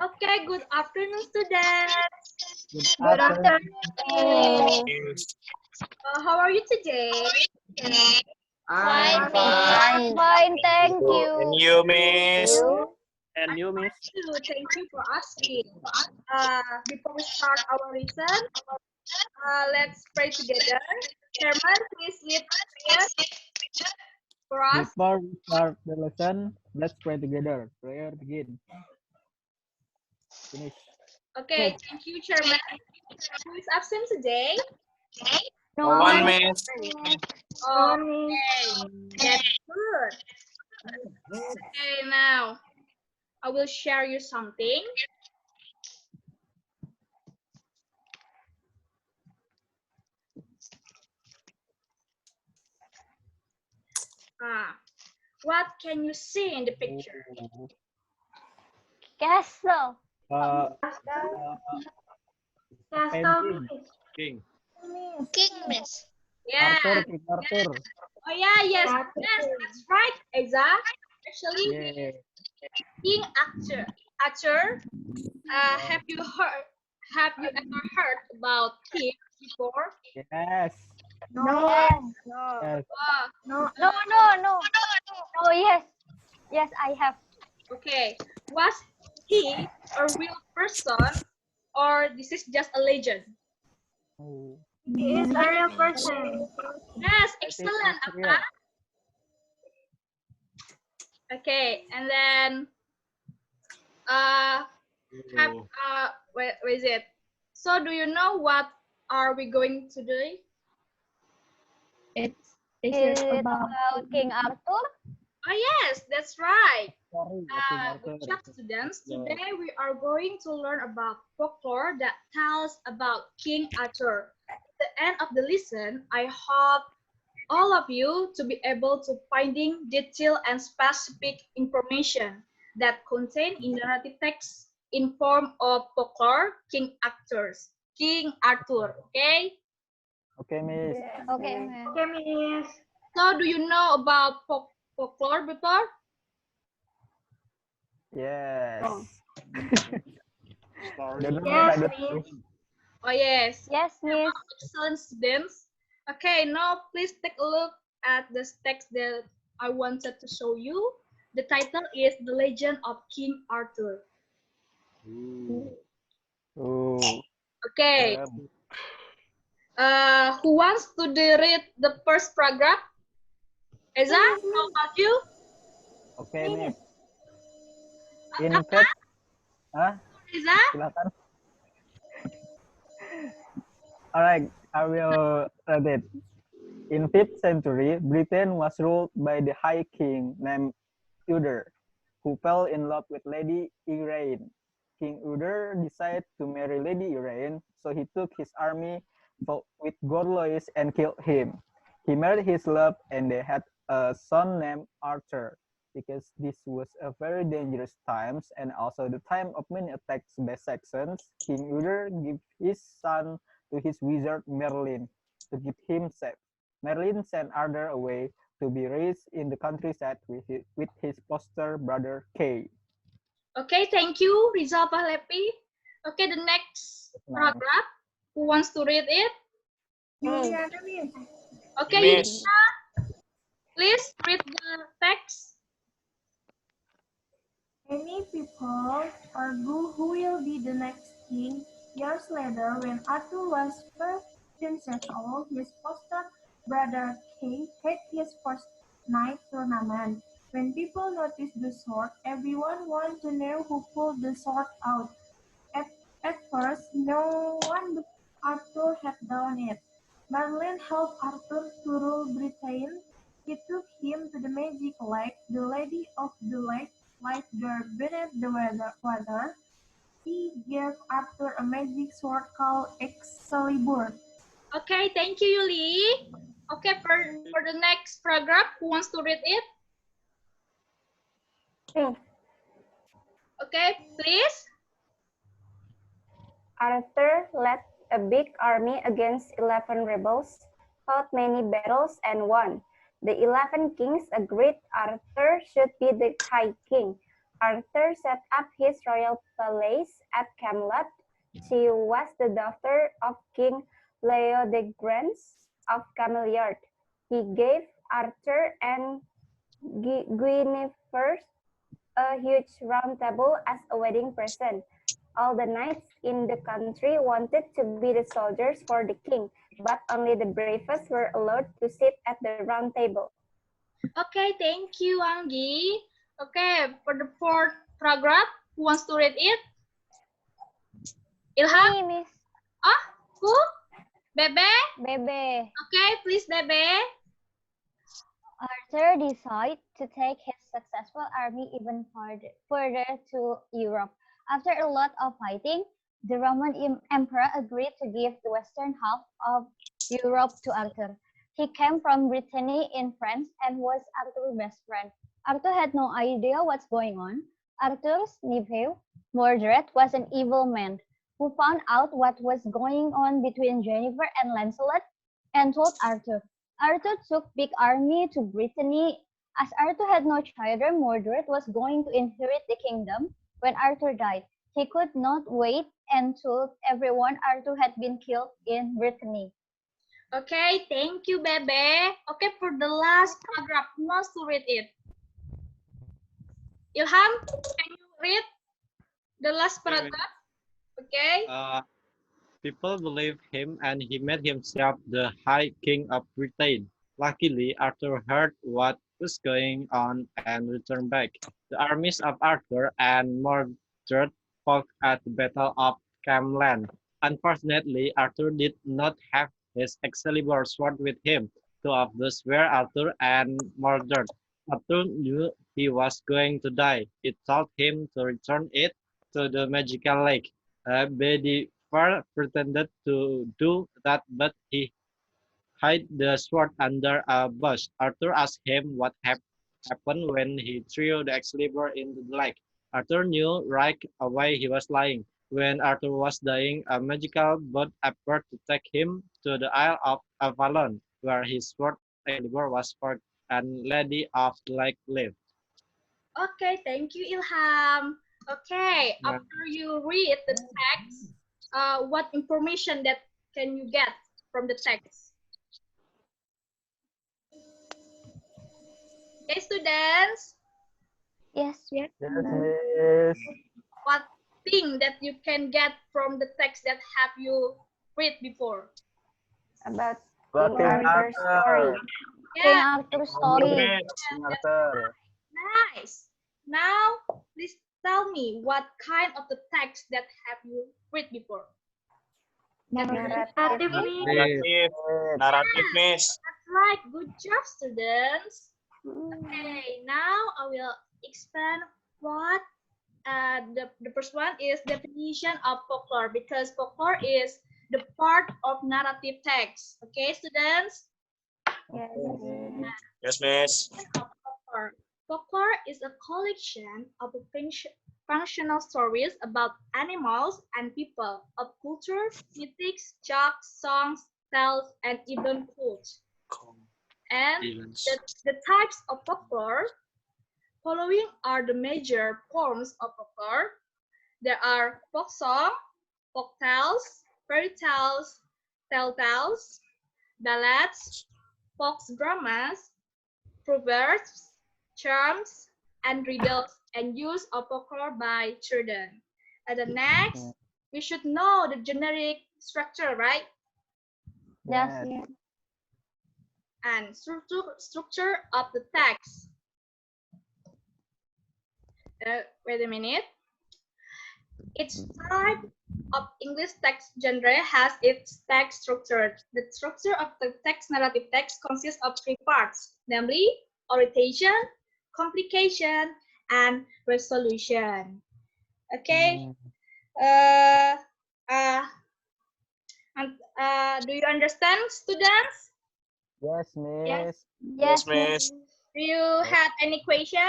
Okay, good afternoon, students. Good afternoon. How are you today? I'm I'm fine. fine, thank And you. you, Miss? You? And you, Miss? Thank you for asking. Before we start our lesson, let's pray together. Chairman, please lead prayer for us. Before we start the lesson, let's pray together. Prayer begin. Finish. Okay, thank you, Chairman. Who is absent today? No One, one. Miss. Okay, that's good. Okay, now I will share you something. What can you see in the picture? Castle. Uh, painting. King. King, miss. Yeah. King Arthur. Oh yeah, yes, that's right, Eza. Actually, Yeah. King Arthur. Have you heard? Have you ever heard about king before? Yes. No. Yes. No. Oh, yes. Yes, I have. Okay, was he a real person, or this is just a legend? Oh, He is a real person. Yes, I think excellent, it's Apa. real. Okay, and then where is it? So, do you know what are we going to do? It's about King Arthur. Oh yes, that's right. Sorry, King Arthur. Good job, students. Today we are going to learn about folklore that tells about King Arthur. At the end of the lesson, I hope all of you to be able to finding detailed and specific information that contain in narrative text in form of folklore King Arthur's. King Arthur, okay? Okay, Miss. Okay, miss. So do you know about folklore before? Yes. Oh. Don't know, I don't know. Oh yes. Yes, miss. Excellent students. Okay, now please take a look at the text that I wanted to show you. The title is The Legend of King Arthur. Oh. Okay. Who wants to read the first paragraph? Eza, how about you? Okay, Miss. In fact, Eza? silakan. Alright, I will read it. In 5th century, Britain was ruled by the High King named Uther, who fell in love with Lady Igraine. King Uther decided to marry Lady Igraine, so he took his army with Gorlois and killed him. He married his love, and they had a son named Arthur. Because this was a very dangerous times and also the time of many attacks by Saxons, King Uther gave his son to his wizard Merlin to keep him safe. Merlin sent Arthur away to be raised in the countryside with his foster brother Kay. Okay, thank you, Rizal Pahlepi. Okay, the next paragraph. Who wants to read it? Okay, Miss. please read the text. Many people argue who will be the next king. Years later, when Arthur was 15 years old, his foster brother Kay had his first knight tournament. When people noticed the sword, everyone wanted to know who pulled the sword out. At first, no one but Arthur had done it. Merlin helped Arthur to rule Britain. He took him to the magic lake. The lady of the lake lies there beneath the water. He gave Arthur a magic sword called Excalibur. Okay, thank you, Yuli. Okay, for the next paragraph, who wants to read it? Okay, please. Arthur led a big army against 11 rebels, fought many battles, and won. The 11 kings agreed Arthur should be the High King. Arthur set up his royal palace at Camelot. She was the daughter of King Leodegrance of Cameliard. He gave Arthur and Guinevere a huge round table as a wedding present. All the knights in the country wanted to be the soldiers for the king, but only the bravest were allowed to sit at the round table. Okay, thank you, Anggi. Okay, for the fourth paragraph, who wants to read it? Ilham? Me, Miss Oh, who? Bebe? Bebe. Okay, please, Bebe. Arthur decided to take his successful army even further to Europe. After a lot of fighting, the Roman Emperor agreed to give the western half of Europe to Arthur. He came from Brittany in France and was Arthur's best friend. Arthur had no idea what's going on. Arthur's nephew, Mordred, was an evil man who found out what was going on between Jennifer and Lancelot and told Arthur. Arthur took big army to Brittany. As Arthur had no children, Mordred was going to inherit the kingdom when Arthur died. He could not wait and told everyone Arthur had been killed in Brittany. Okay, thank you, Bebe. Okay, for the last paragraph, who wants to read it? Ilham, can you read the last paragraph? Okay. People believed him and he made himself the High King of Britain. Luckily, Arthur heard what was going on and returned back. The armies of Arthur and Mordred fought at the Battle of Camelot. Unfortunately, Arthur did not have his Excalibur sword with him. Two of those were Arthur and Mordred. Arthur knew he was going to die. It told him to return it to the magical lake. Bedivere pretended to do that, but he hid the sword under a bush. Arthur asked him what happened when he threw the Excalibur into the lake. Arthur knew right away he was lying. When Arthur was dying, a magical boat appeared to take him to the Isle of Avalon, where his sword Excalibur was found and Lady of the Lake lived. Okay, thank you, Ilham. Okay, Yeah. after you read the text, what information that can you get from the text? Okay, students, Yes. Yes, Miss. what thing that you can get from the text that have you read before? About About King King Arthur's story. Arthur. King Yeah, Arthur's story. King Arthur. nice. Now, please tell me what kind of the text that have you read before? Narrative. Narrative. Narrative, Miss. That's right. Good job, students. Okay, now I will explain what the first one is definition of folklore, because folklore is the part of narrative text. Okay, students? Yes. Yes, Miss. Of folklore. Folklore is a collection of functional stories about animals and people, of culture, mythics, jokes, songs, tales, and even quotes. And the types of folklore following are the major forms of folklore. There are folk song, folk tales, fairy tales, tale tales, ballads, folk dramas, proverbs, charms, and riddles, and use of folklore by children. And the next, we should know the generic structure, right? Yes. And structure of the text. Wait a minute. Each type of English text genre has its text structure. The structure of the text narrative text consists of three parts, namely orientation, complication, and resolution. Okay. Do you understand, students? Yes, Miss. Yes, Miss. Do you have any question?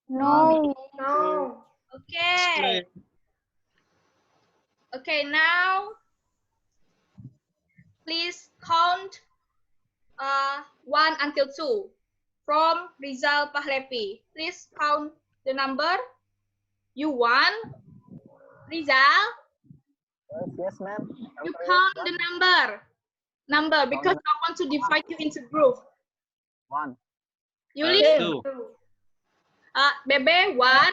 No. No. Okay. Okay, now please count 1 until 2 from Rizal Pahlevi. Please count the number? You want? Rizal? Yes, ma'am. You count the number because I want to divide you into group. 1. Yuli? 2. Bebe, 1.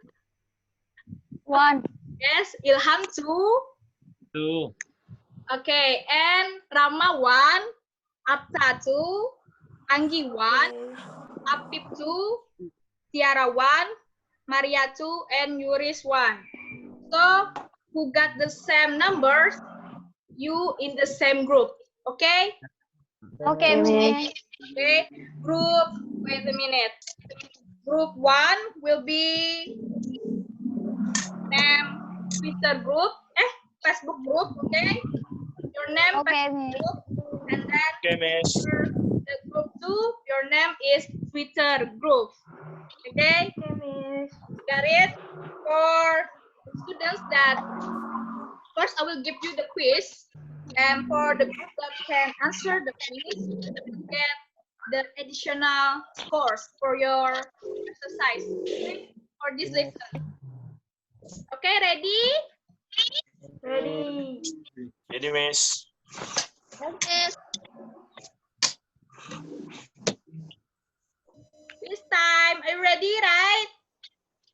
1. Yes, Ilham 2. 2. Okay, and Rama 1. Apta 2. Anggi 1. Apip 2. Tiara 1. Maria 2. And Yuris 1. So, who got the same numbers? You in the same group. Okay? Okay, Miss. Okay. Group, wait a minute. Group 1 will be name Twitter group, Facebook group, okay? Your name Okay, Facebook Miss. group, and then Okay, Miss. the group 2, your name is Twitter group, okay? Got it? For students that first I will give you the quiz, and for the group that can answer the quiz, you get the additional scores for your exercise, okay? For this lesson. Okay, ready? Ready, Miss. Yes. This time, are you ready, right?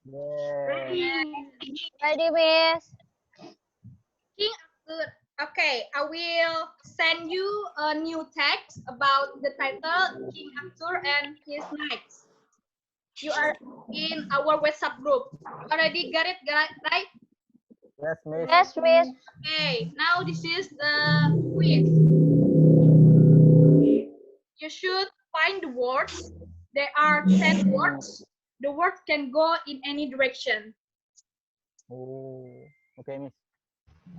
Yeah. Ready, Miss. King Arthur. Okay, I will send you a new text about the title King Arthur and his knights. You are in our WhatsApp group. You already got it, right? Yes, Miss. Yes, Miss. Okay, now this is the quiz. You should find the words. There are 10 words. The words can go in any direction. Oh, okay, Miss.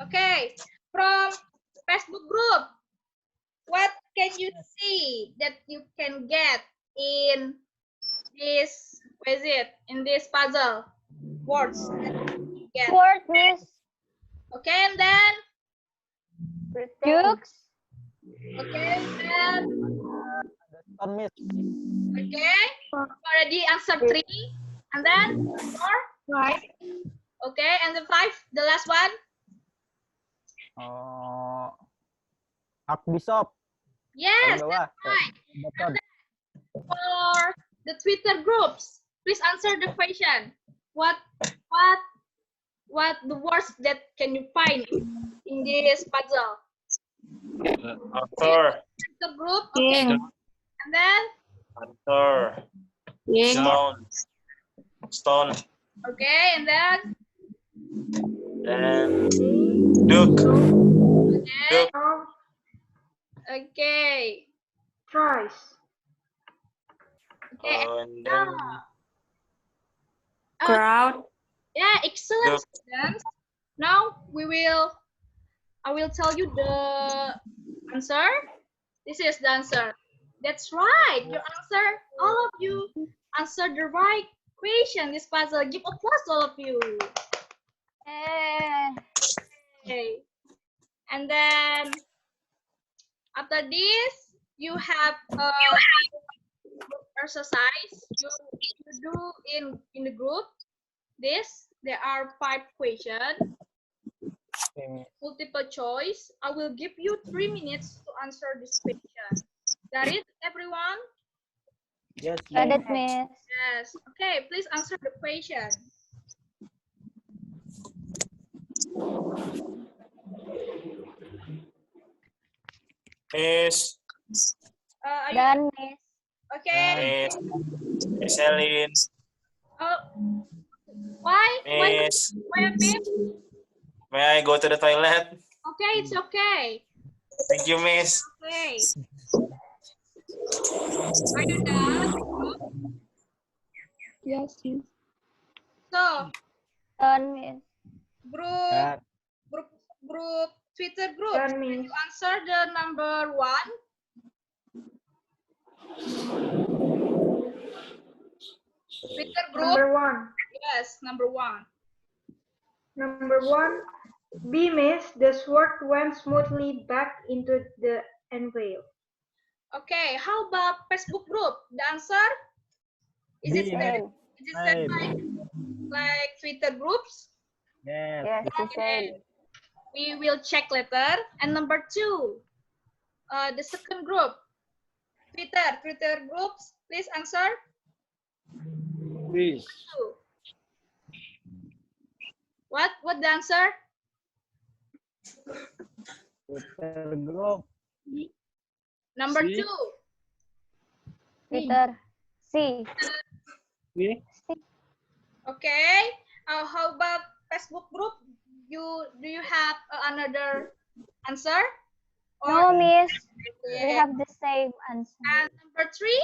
Okay, from Facebook group, what can you see that you can get in this, what is it, in this puzzle? Words that you get. Word, Miss. Okay, and then, Jukes. okay, and On Miss. okay, already answered 3, and then 4, Right. okay, and then 5, the last one. Archbishop. Yes, Paling bawah. right. Button. For the Twitter groups, please answer the question. What the words that can you find in this puzzle? Arthur. The group, okay. And then, Arthur. Stone. Stone. okay, and then, And Duke. okay, Duke. okay, Choice. okay. And then Crowd. Yeah, excellent, Duke. students. Now I will tell you the answer. This is the answer. That's right. Your answer, all of you answered the right question. This puzzle. Give applause, all of you. Okay. And then after this, you have exercise. You do in the group. There are 5 questions. Okay, Miss. Multiple choice. I will give you 3 minutes to answer this question. Got it, everyone? Yes, Got Miss. it, Miss. Yes. Okay, please answer the question. Miss. Are you Done, Miss. okay? Miss Shelin. Why? Miss. Why, babe? May I go to the toilet? Okay, it's okay. Thank you, Miss. Okay. Are you done? Yes. So, Done, Miss. Cut. group Twitter group. Done, Can Miss. you answer the number 1? Twitter group. Number 1. Yes, number 1. Number 1. B missed. The sword went smoothly back into the envelope. Okay, how about Facebook group? The answer? Is it B, said? Miss. Is it said Right. by like Twitter groups? Yes. Yes, this he is said. We will check later. And number 2, the second group, Twitter groups. Please answer. Please. 2. What the answer? Twitter group. Number C. 2. Twitter. C. See? Okay. How about Facebook group? Do you have another answer? No, Miss. We Okay. have the same answer. And number 3,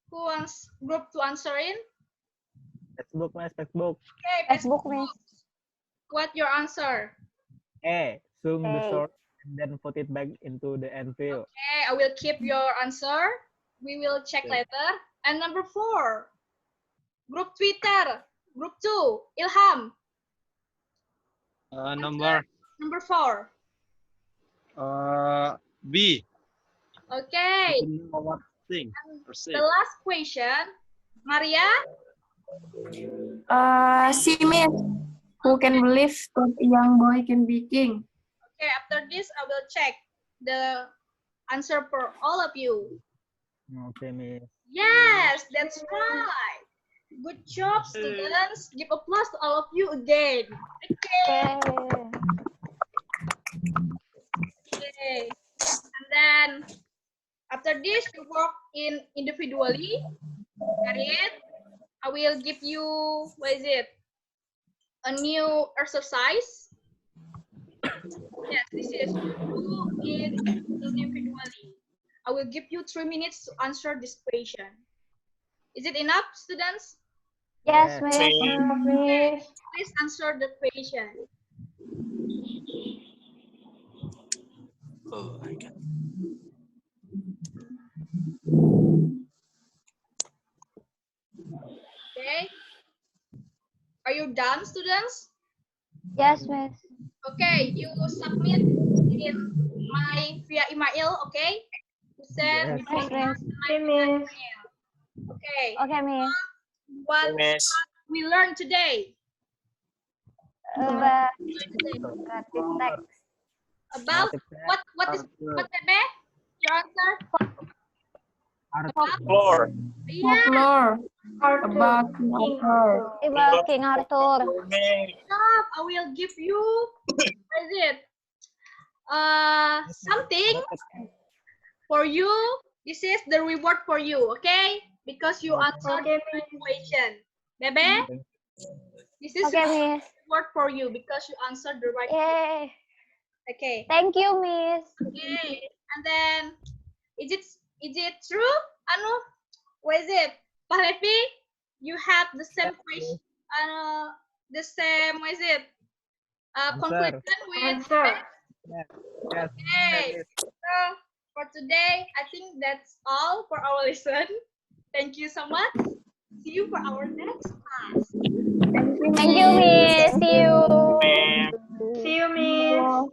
who wants group to answer in? Facebook, Miss. Facebook. Okay, Facebook, Miss. What your answer? A. Zoom the A. source and then put it back into the end field. Okay, I will keep your answer. We will check Okay. later. And number 4, group Twitter. Group 2, Ilham. Number Number 4. B. Okay. What thing? Or C. The last question, Maria. See, Miss. Who can believe that a young boy can be king? Okay, after this, I will check the answer for all of you. Okay, Miss. Yes, that's right. Good job, students. Give applause to all of you again. Okay. Okay. And then after this, you work in individually. Harriet, I will give you, what is it? A new exercise. Yes, this is do it individually. I will give you 3 minutes to answer this question. Is it enough, students? Yes, Yes. Miss. Okay, please answer the question. Oh my God. Okay. Are you done, students? Yes, Miss. Okay, you submit in my via email, okay? You send Yes. between Yes, us Miss. and my email. Okay. Okay, Miss. What Miss. we learned today About Narrative text. about what is what Tebe? Your answer? Folklore. Yeah. Folklore. About Arthur. about King Arthur. I will give you, what is it? Something for you. This is the reward for you, okay? Because you answered the right question. Bebe, this is Okay, the Miss. reward for you because you answered the right Yay. question. Okay. Thank you, Miss. Okay. And then, is it true? Anu, what is it? Pak Levi, you have the same question. The same, what is it? Conclusion with Answer. Yes. Yes. Okay. So for today, I think that's all for our lesson. Thank you so much. See you for our next class. Thank you, Miss. See you. See you, Miss.